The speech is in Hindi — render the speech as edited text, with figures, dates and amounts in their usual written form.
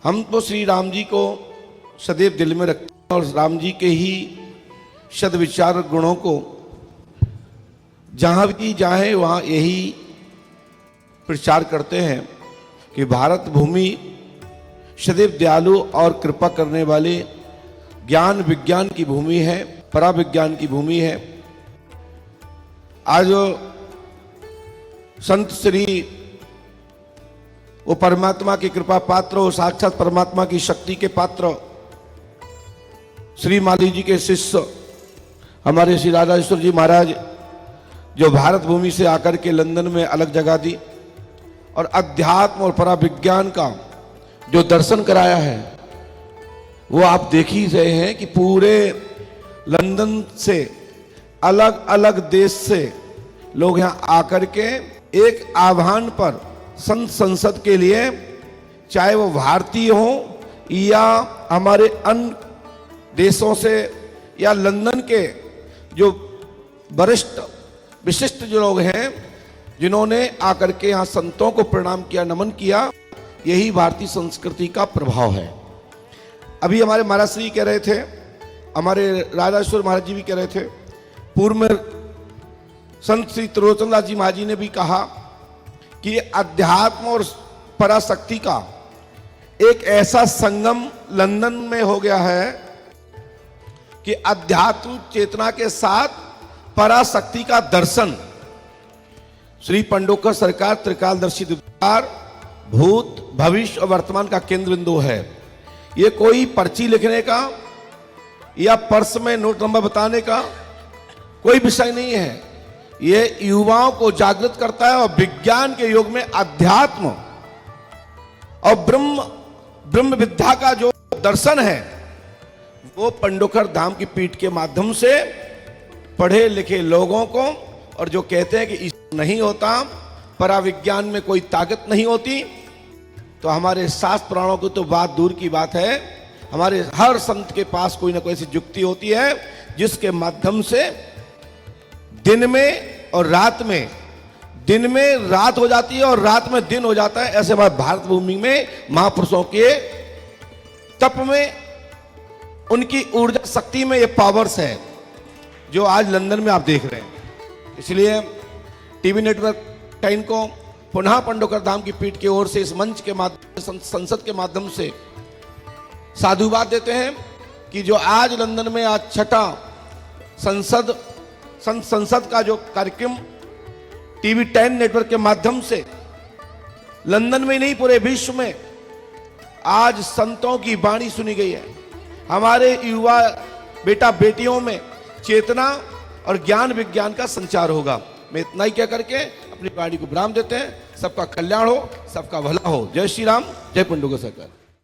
हम तो श्री राम जी को सदैव दिल में रखते हैं और राम जी के ही सद्विचार गुणों को जहाँ भी जाए वहाँ यही प्रचार करते हैं कि भारत भूमि सदैव दयालु और कृपा करने वाले ज्ञान विज्ञान की भूमि है, पराविज्ञान की भूमि है। आज संत श्री वो परमात्मा की कृपा पात्र, वो साक्षात परमात्मा की शक्ति के पात्र श्री माली जी के शिष्य हमारे श्री राधाश्वर जी महाराज, जो भारत भूमि से आकर के लंदन में अलग जगह दी और अध्यात्म और पराविज्ञान का जो दर्शन कराया है, वो आप देख ही रहे हैं कि पूरे लंदन से अलग अलग देश से लोग यहाँ आकर के एक आह्वान पर संत संसद के लिए, चाहे वो भारतीय हो या हमारे अन्य देशों से या लंदन के जो वरिष्ठ विशिष्ट जो लोग हैं, जिन्होंने आकर के यहाँ संतों को प्रणाम किया, नमन किया, यही भारतीय संस्कृति का प्रभाव है। अभी हमारे महाराज श्री कह रहे थे, हमारे राधाश्वर महाराज जी भी कह रहे थे, पूर्व में संत श्री त्रिलोचन दास जी महाराज जी ने भी कहा कि अध्यात्म और पराशक्ति का एक ऐसा संगम लंदन में हो गया है कि अध्यात्म चेतना के साथ पराशक्ति का दर्शन। श्री पंडोकर सरकार त्रिकालदर्शी द्वार भूत भविष्य और वर्तमान का केंद्र बिंदु है। ये कोई पर्ची लिखने का या पर्स में नोट नंबर बताने का कोई विषय नहीं है। ये युवाओं को जागृत करता है और विज्ञान के युग में अध्यात्म और ब्रह्म विद्या का जो दर्शन है, वो पंडोकर धाम की पीठ के माध्यम से पढ़े लिखे लोगों को, और जो कहते हैं कि ईश्वर नहीं होता, पराविज्ञान में कोई ताकत नहीं होती, तो हमारे शास्त्र पुराणों की तो बात दूर की बात है, हमारे हर संत के पास कोई ना कोई ऐसी युक्ति होती है जिसके माध्यम से दिन में और रात में, दिन में रात हो जाती है और रात में दिन हो जाता है। ऐसे हमारे भारत भूमि में महापुरुषों के तप में, उनकी ऊर्जा शक्ति में ये पावर्स है जो आज लंदन में आप देख रहे हैं। इसलिए टीवी नेटवर्क 10 को पुनः पंडोकर धाम की पीठ की ओर से इस मंच के माध्यम, संसद के माध्यम से साधुवाद देते हैं कि जो आज लंदन में आज छठा संसद का जो कार्यक्रम टीवी 10 नेटवर्क के माध्यम से लंदन में नहीं पूरे विश्व में आज संतों की वाणी सुनी गई है। हमारे युवा बेटा बेटियों में चेतना और ज्ञान विज्ञान का संचार होगा। मैं इतना ही कह करके अपनी वाणी को विराम देते हैं। सबका कल्याण हो, सबका भला हो। जय श्री राम, जय पंडोकर सरकार।